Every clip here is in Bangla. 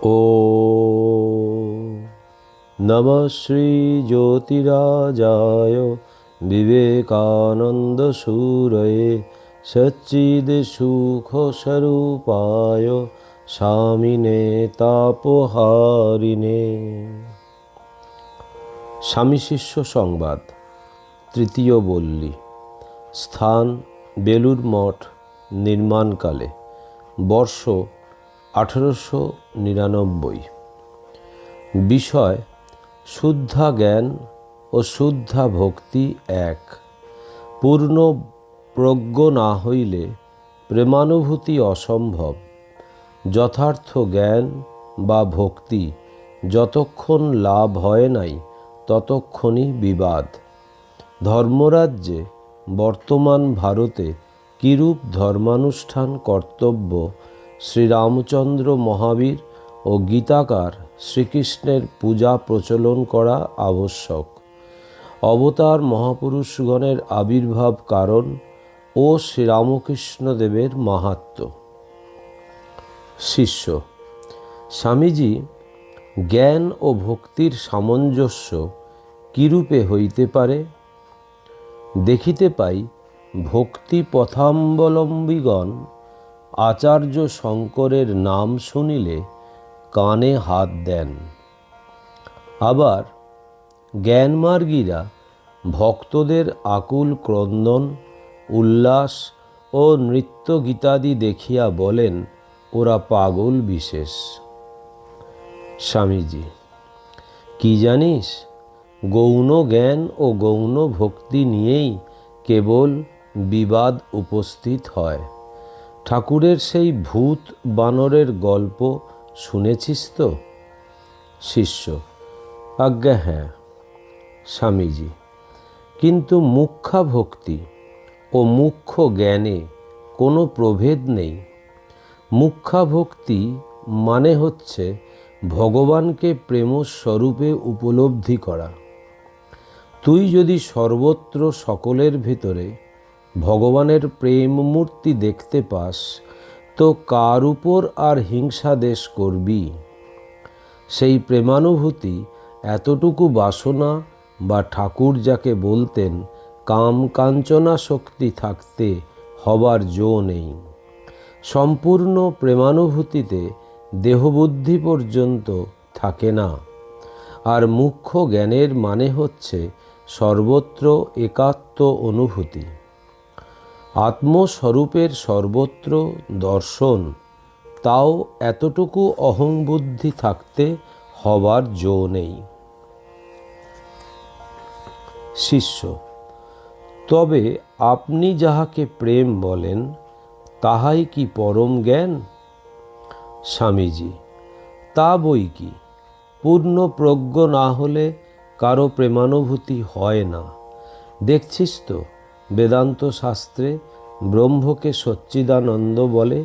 ॐ नमः श्रीज्योतिराजाय विवेकानन्दसूरये सच्चिदसुखस्वरूपाय স্বামিনে তাপহারিণে। স্বামী শিষ্য সংবাদ, তৃতীয় বল্লী। স্থান বেলুড় মঠ নির্মাণকালে, বর্ষ 1899। বিষয় শুদ্ধা জ্ঞান ও শুদ্ধা ভক্তি এক। পূর্ণ প্রজ্ঞ না হইলে প্রেমানুভূতি অসম্ভব। যথার্থ জ্ঞান বা ভক্তি যতক্ষণ লাভ হয় নাই ততক্ষণই বিবাদ। ধর্মরাজ্যে বর্তমান ভারতে কিরূপ ধর্মানুষ্ঠান কর্তব্য শ্রীরামচন্দ্র মহাবীর ও গীতাকার শ্রীকৃষ্ণের পূজা প্রচলন করা আবশ্যক। অবতার মহাপুরুষগণের আবির্ভাব কারণ ও শ্রীরামকৃষ্ণদেবের মাহাত্ম্য। শিষ্য: স্বামীজি, জ্ঞান ও ভক্তির সামঞ্জস্য কিরূপে হইতে পারে? দেখিতে পাই, ভক্তি পথাবলম্বীগণ আচার্য শঙ্করের নাম শুনিলে কানে হাত দেন। আবার জ্ঞানমার্গীরা ভক্তদের আকুল ক্রন্দন, উল্লাস ও নৃত্য গীতাদি দেখিয়া বলেন, ওরা পাগল বিশেষ। স্বামীজি: কি জানিস, গৌণ জ্ঞান ও গৌণ ভক্তি নিয়েই কেবল বিবাদ উপস্থিত হয়। ঠাকুরের সেই ভূত বানরের গল্প শুনেছিস তো? শিষ্য: আজ্ঞা হ্যাঁ। স্বামীজি: কিন্তু মুখ্যা ভক্তি ও মুখ্য জ্ঞানে কোনো প্রভেদ নেই। মুখ্যা ভক্তি মানে হচ্ছে ভগবানকে প্রেমস্বরূপে উপলব্ধি করা। তুই যদি সর্বত্র সকলের ভিতরে ভগবানের প্রেম মূর্তি দেখতে পাস, তো কার উপর আর হিংসাদেশ করবি? সেই প্রেমানুভূতি এতটুকু বাসনা বা ঠাকুর যাকে বলতেন কাম কাঞ্চনা শক্তি থাকতে হবার জো নেই। সম্পূর্ণ প্রেমানুভূতিতে দেহবুদ্ধি পর্যন্ত থাকে না। আর মুখ্য জ্ঞানের মানে হচ্ছে সর্বত্র একাত্ম অনুভূতি। আত্মস্বরূপের সর্বত্র দর্শন, তাও এতটুকু অহংবুদ্ধি থাকতে হবার জো নেই। শিষ্য: তবে আপনি যাহাকে প্রেম বলেন তাহাই কি পরম জ্ঞান? স্বামীজি: তা বই কি, পূর্ণ প্রজ্ঞ না হলে কারো প্রেমানুভূতি হয় না। দেখছিস তো, বেদান্ত শাস্ত্রে ব্রহ্মকে সচ্চিদানন্দ বলে।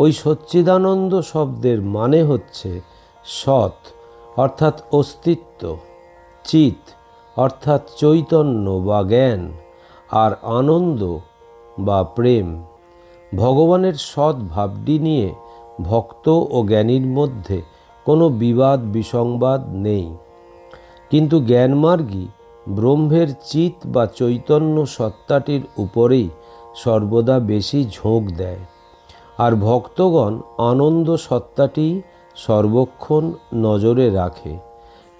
ওই সচ্চিদানন্দ শব্দের মানে হচ্ছে সৎ অর্থাৎ অস্তিত্ব, চিৎ অর্থাৎ চৈতন্য বা জ্ঞান, আর আনন্দ বা প্রেম। ভগবানের সৎ ভাবটি নিয়ে ভক্ত ও জ্ঞানীর মধ্যে কোনো বিবাদ বিসংবাদ নেই। কিন্তু জ্ঞানমার্গী ব্রহ্মের চিৎ বা চৈতন্য সত্তাটির উপরেই সর্বদা বেশি ঝোঁক দেয়, আর ভক্তগণ আনন্দ সত্তাটি সর্বক্ষণ নজরে রাখে।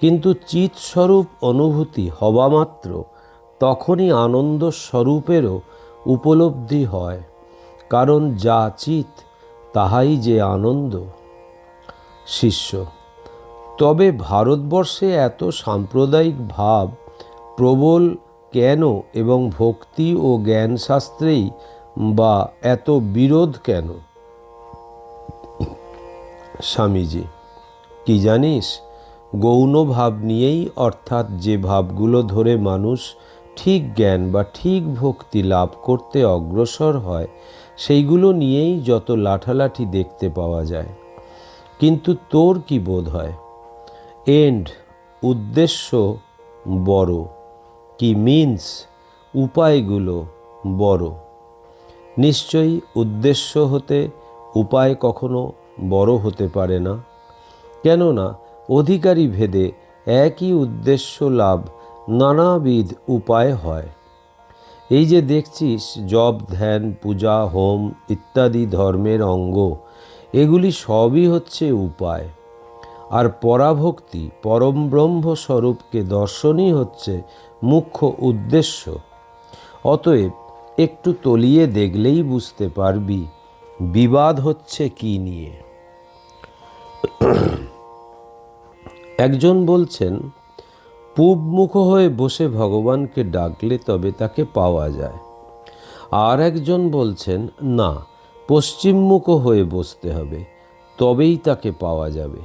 কিন্তু চিৎস্বরূপ অনুভূতি হওয়া মাত্র তখনই আনন্দ স্বরূপেরও উপলব্ধি হয়, কারণ যা চিৎ তাহাই যে আনন্দ। শিষ্য: তবে ভারতবর্ষে এত সাম্প্রদায়িক ভাব প্রবল কেন, এবং ভক্তি ও জ্ঞানশাস্ত্রেই বা এত বিরোধ কেন? স্বামীজি: কি জানিস, গৌণ ভাব নিয়েই, অর্থাৎ যে ভাবগুলো ধরে মানুষ ঠিক জ্ঞান বা ঠিক ভক্তি লাভ করতে অগ্রসর হয়, সেইগুলো নিয়েই যত লাঠালাঠি দেখতে পাওয়া যায়। কিন্তু তোর কি বোধ হয়, এন্ড উদ্দেশ্য বড়, কি মিন্স উপায়গুলো বড়? নিশ্চয়ই উদ্দেশ্য হতে উপায় কখনো বড় হতে পারে না। কেননা অধিকারী ভেদে একই উদ্দেশ্য লাভ নানাবিধ উপায় হয়। এই যে দেখছিস জপ, ধ্যান, পূজা, হোম ইত্যাদি ধর্মের অঙ্গ, এগুলি সবই হচ্ছে উপায়। আর পরাভক্তি, পরম ব্রহ্ম স্বরূপকে দর্শনই হচ্ছে মুখ্য উদ্দেশ্য। অতএব একটু তলিয়ে দেখলেই বুঝতে পারবি বিবাদ হচ্ছে কি নিয়ে। একজন বলছেন পূবমুখ হয়ে বসে ভগবানকে ডাকলে তবে তাকে পাওয়া যায়। আর একজন বলছেন না, পশ্চিমমুখ হয়ে বসতে হবে, তবেই তাকে পাওয়া যাবে।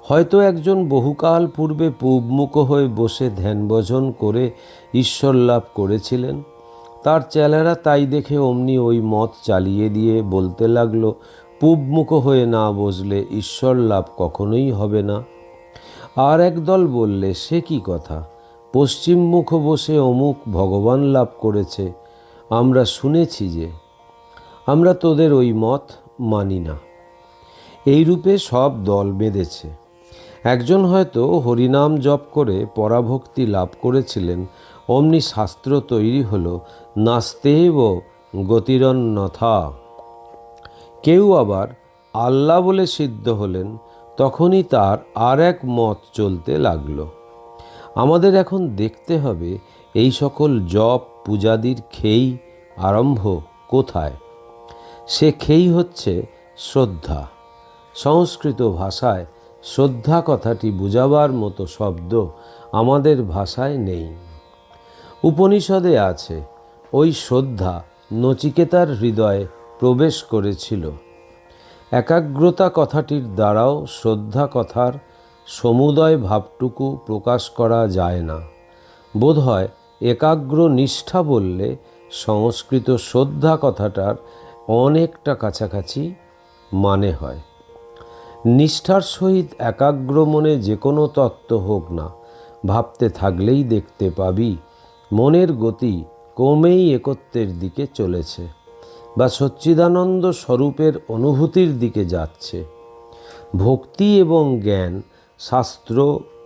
হয়তো একজন বহুকাল পূর্বে পূবমুখ হয়ে বসে ধ্যান ভজন করে ঈশ্বর লাভ করেছিলেন। তার চেলারা তাই দেখে অমনি ওই মত চালিয়ে দিয়ে বলতে লাগলো, পূবমুখ হয়ে না বসলে ঈশ্বর লাভ কখনোই হবে না। আর একদল বললে, সে কি কথা, পশ্চিমমুখ বসে অমুক ভগবান লাভ করেছে, আমরা শুনেছি যে। আমরা তোদের ওই মত মানি না। এই রূপে সব দল বেঁধেছে। একজন হয়তো হরিনাম জপ করে পরাভক্তি লাভ করেছিলেন, অমনি শাস্ত্র তৈরি হলো নাস্তেব গতিরন্যথা। কেউ আবার আল্লাহ বলে সিদ্ধ হলেন, তখনই তার আর এক মত চলতে লাগলো। আমাদের এখন দেখতে হবে এই সকল জপ পূজাদির খেই আরম্ভ কোথায়। সে খেই হচ্ছে শ্রদ্ধা। সংস্কৃত ভাষায় শ্রদ্ধা কথাটি বোঝাবার মতো শব্দ আমাদের ভাষায় নেই। উপনিষদে আছে, ওই শ্রদ্ধা নচিকেতার হৃদয়ে প্রবেশ করেছিল। একাগ্রতা কথাটির দ্বারাও শ্রদ্ধা কথার সমুদয় ভাবটুকু প্রকাশ করা যায় না। বোধহয় একাগ্র নিষ্ঠা বললে সংস্কৃত শ্রদ্ধা কথাটার অনেকটা কাছাকাছি মানে হয়। নিষ্ঠার সহিত একাগ্র মনে যে কোনো তত্ত্ব হোক না, ভাবতে থাকলেই দেখতে পাবি মনের গতি ক্রমেই একত্বের দিকে চলেছে বা সচ্চিদানন্দ স্বরূপের অনুভূতির দিকে যাচ্ছে। ভক্তি এবং জ্ঞান শাস্ত্র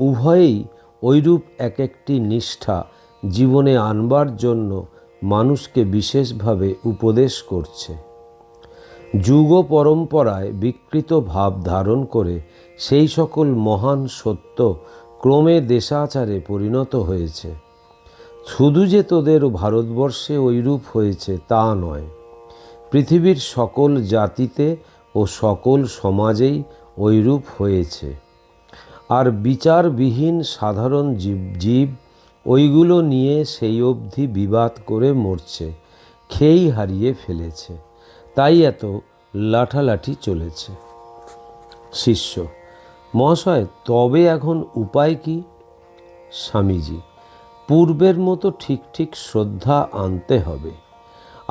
উভয়েই ঐরূপ এক একটি নিষ্ঠা জীবনে আনবার জন্য মানুষকে বিশেষভাবে উপদেশ করছে। যুগ পরম্পরায় বিকৃত ভাব ধারণ করে সেই সকল মহান সত্য ক্রমে দেশাচারে পরিণত হয়েছে। শুধু যে তোদের ভারতবর্ষে ঐরূপ হয়েছে তা নয়, পৃথিবীর সকল জাতিতে ও সকল সমাজেই ঐরূপ হয়েছে। আর বিচারবিহীন সাধারণ জীব ওইগুলো নিয়ে সেই অবধি বিবাদ করে মরছে, খেই হারিয়ে ফেলেছে। তাই এত লাঠালাঠি চলেছে। শিষ্য: মহাশয়, তবে এখন উপায় কি? স্বামীজি: পূর্বের মতো ঠিক ঠিক শ্রদ্ধা আনতে হবে।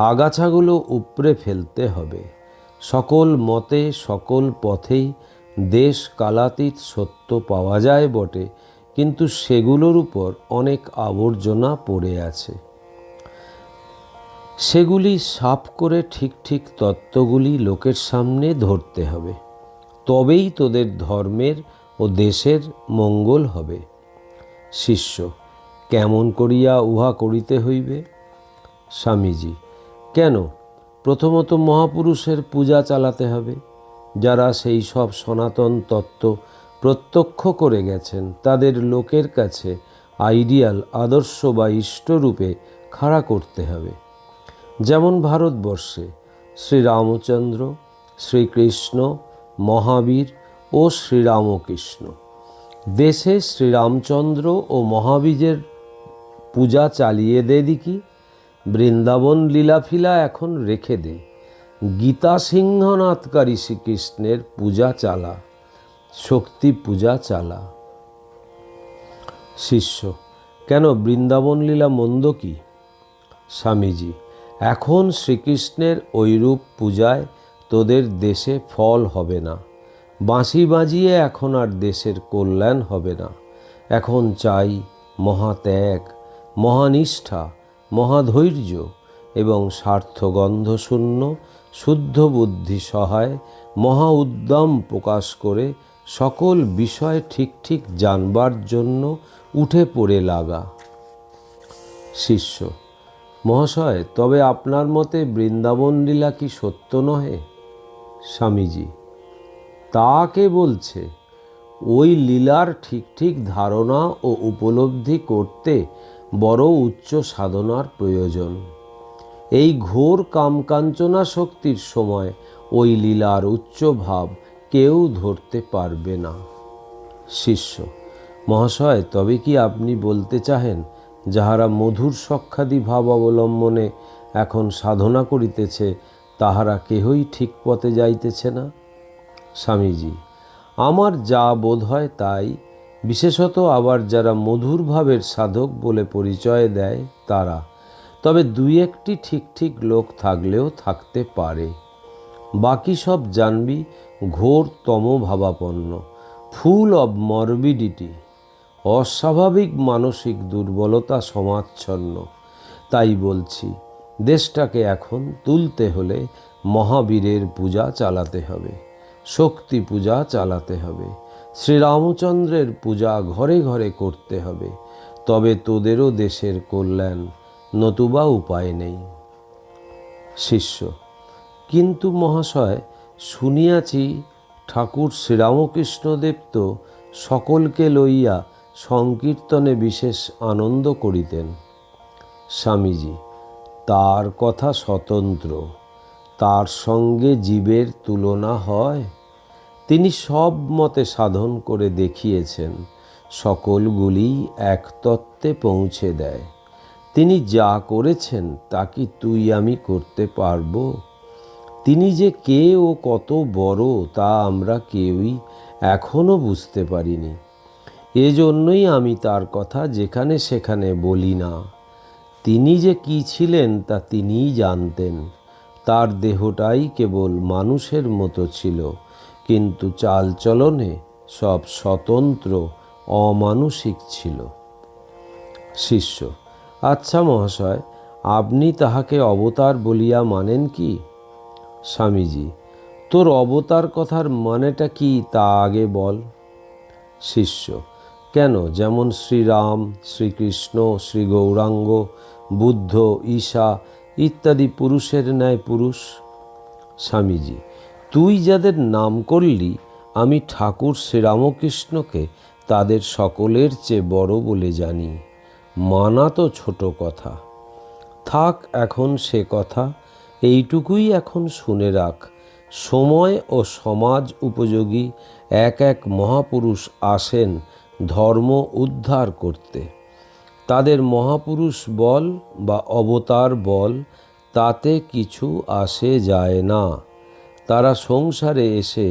আগাছাগুলো উপড়ে ফেলতে হবে। সকল মতে সকল পথেই দেশ কালাতীত সত্য পাওয়া যায় বটে, কিন্তু সেগুলোর উপর অনেক আবর্জনা পড়ে আছে। সেগুলি সাফ করে ঠিক ঠিক তত্ত্বগুলি লোকের সামনে ধরতে হবে, তবেই তোদের ধর্মের ও দেশের মঙ্গল হবে। শিষ্য: কেমন করিয়া উহা করিতে হইবে? স্বামীজি: কেন, প্রথমত মহাপুরুষের পূজা চালাতে হবে। যারা সেই সব সনাতন তত্ত্ব প্রত্যক্ষ করে গেছেন, তাদের লোকের কাছে আইডিয়াল আদর্শ বা ইষ্টরূপে খাড়া করতে হবে। যেমন ভারতবর্ষে শ্রীরামচন্দ্র, শ্রীকৃষ্ণ, মহাবীর ও শ্রীরামকৃষ্ণ। দেশে শ্রীরামচন্দ্র ও মহাবীরের পূজা চালিয়ে দে দেখি। বৃন্দাবন লীলাফিলা এখন রেখে দে। গীতা সিংহনাথকারী শ্রীকৃষ্ণের পূজা চালা, শক্তি পূজা চালা। শিষ্য: কেন, বৃন্দাবন লীলা মন্দ কি? স্বামীজি: এখন শ্রীকৃষ্ণের ঐরূপ পূজায় তোদের দেশে ফল হবে না। বাঁশি বাজিয়ে এখন আর দেশের কল্যাণ হবে না। এখন চাই মহাত্যাগ, মহানিষ্ঠা, মহাধৈর্য এবং স্বার্থগন্ধশূন্য শুদ্ধ বুদ্ধি সহায় মহা উদ্যম প্রকাশ করে সকল বিষয় ঠিক ঠিক জানবার জন্য উঠে পড়ে লাগা। শিষ্য: মহাশয়, তবে আপনার মতে বৃন্দাবন লীলা কি সত্য নহে? স্বামীজি: তা কে বলছে? ওই লীলার ঠিক ঠিক ধারণা ও উপলব্ধি করতে বড় উচ্চ সাধনার প্রয়োজন। এই ঘোর কামকাঞ্চনা শক্তির সময় ওই লীলার উচ্চ ভাব কেউ ধরতে পারবে না। শিষ্য: মহাশয়, তবে কি আপনি বলতে চাহেন যাহারা মধুর সখ্যাদি ভাব অবলম্বনে এখন সাধনা করিতেছে তাহারা কেহই ঠিক পথে যাইতেছে না? স্বামীজি: আমার যা বোধ হয় তাই। বিশেষত আবার যারা মধুর ভাবের সাধক বলে পরিচয় দেয় তারা। তবে দুই একটি ঠিক ঠিক লোক থাকলেও থাকতে পারে। বাকি সব জানবি ঘোর তমভাবাপন্ন, ফুল অব মরবিডিটি, অস্বাভাবিক মানসিক দুর্বলতা সমাচ্ছন্ন। তাই বলছি, দেশটাকে এখন তুলতে হলে মহাবীরের পূজা চালাতে হবে, শক্তি পূজা চালাতে হবে, শ্রীরামচন্দ্রের পূজা ঘরে ঘরে করতে হবে। তবে তোদেরও দেশের কল্যাণ, নতুবা উপায় নেই। শিষ্য: কিন্তু মহাশয়, শুনিয়াছি ঠাকুর শ্রীরামকৃষ্ণদেব তো সকলকে লইয়া সংকীর্তনে বিশেষ আনন্দ করিতেন। স্বামীজি: তার কথা স্বতন্ত্র, তার সঙ্গে জীবের তুলনা হয়? তিনি সব মতে সাধন করে দেখিয়েছেন, সকলগুলি এক তত্ত্বে পৌঁছে দেয়। তিনি যা করেছেন তা কি তুই আমি করতে পারব? তিনি যে কে ও কত বড় তা আমরা কেউই এখনো বুঝতে পারিনি। এজন্যই আমি তার কথা যেখানে সেখানে বলি না। তিনি যে কি ছিলেন তা তিনিই জানতেন। তার দেহটাই কেবল মানুষের মতো ছিল, কিন্তু চালচলনে সব স্বতন্ত্র, অমানুষিক ছিল। শিষ্য: আচ্ছা মহাশয়, আপনি তাহাকে অবতার বলিয়া মানেন কি? স্বামীজি: তোর অবতার কথার মানেটা কি তা আগে বল। শিষ্য: কেন, যেমন শ্রীরাম, শ্রীকৃষ্ণ, শ্রী গৌরাঙ্গ, বুদ্ধ, ঈশা ইত্যাদি পুরুষের ন্যায় পুরুষ। স্বামীজি: তুই যাদের নাম করলি, আমি ঠাকুর শ্রীরামকৃষ্ণকে তাদের সকলের চেয়ে বড় বলে জানি। মানা তো ছোট কথা। থাক এখন সে কথা, এইটুকুই এখন শুনে রাখ। সময় ও সমাজ উপযোগী এক এক মহাপুরুষ আসেন ধর্ম উদ্ধার করতে। তাদের মহাপুরুষ বল বা অবতার বল, তাতে কিছু আসে যায় না। তারা সংসারে এসে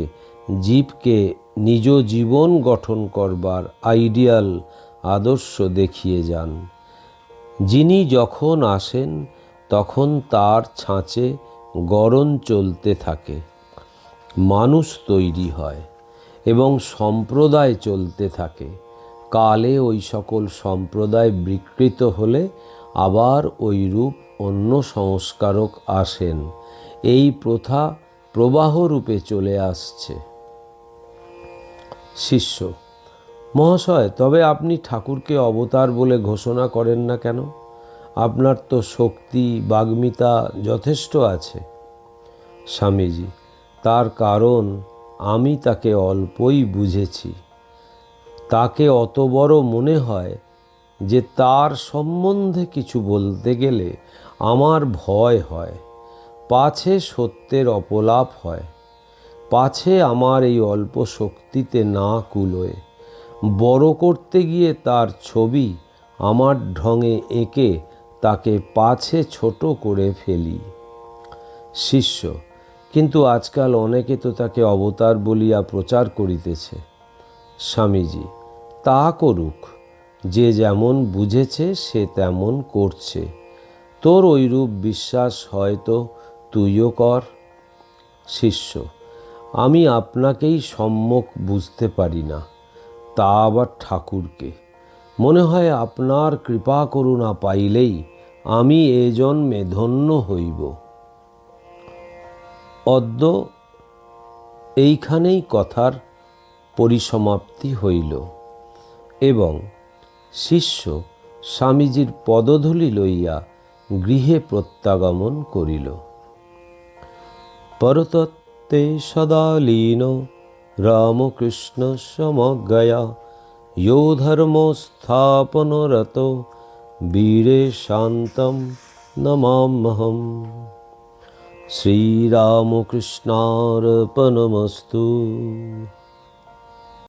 জীবকে নিজ জীবন গঠন করবার আইডিয়াল আদর্শ দেখিয়ে যান। যিনি যখন আসেন তখন তার ছাঁচে গড়ন চলতে থাকে, মানুষ তৈরি হয় এবং সম্প্রদায় চলতে থাকে। কালে ওই সকল সম্প্রদায় বিকৃত হলে আবার ওই রূপ অন্য সংস্কারক আসেন। এই প্রথা প্রবাহ রূপে চলে আসছে। শিষ্য: মহাশয়, তবে আপনি ঠাকুরকে অবতার বলে ঘোষণা করেন না কেন? আপনার তো শক্তি বাগ্মিতা যথেষ্ট আছে। স্বামীজি: তার কারণ আমি তাকে অল্পই বুঝেছি। তাকে অত বড় মনে হয় যে তার সম্বন্ধে কিছু বলতে গেলে আমার ভয় হয়, পাছে সত্যের অপলাপ হয়, পাছে আমার এই অল্প শক্তিতে না কুলোয়। বড় করতে গিয়ে তার ছবি আমার ঢঙে এঁকে তাকে পাছে ছোট করে ফেলি। শিষ্য: কিন্তু আজকাল অনেকে তো তাকে অবতার বলিয়া প্রচার করিতেছে। স্বামীজি: তা করুক, যে যেমন বুঝেছে সে তেমন করছে। তোর ঐরূপ বিশ্বাস হয়তো তুইও কর। শিষ্য: আমি আপনাকেই সম্যক বুঝতে পারি না, তা আবার ঠাকুরকে। মনে হয় আপনার কৃপা করুণা পাইলেই আমি এ জন্মে ধন্য হইব। অদ্য এইখানেই কথার পরিসমাপ্তি হইল এবং শিষ্য স্বামীজির পদধূলি লইয়া গৃহে প্রত্যাগমন করিল। পরতত্ত্বে সদা লীন রামকৃষ্ণ সমজ্ঞয়া यो धर्मस्थापनरतो वीरे शान्तं नमाम्यहम्। श्रीरामकृष्णार्पणमस्तु।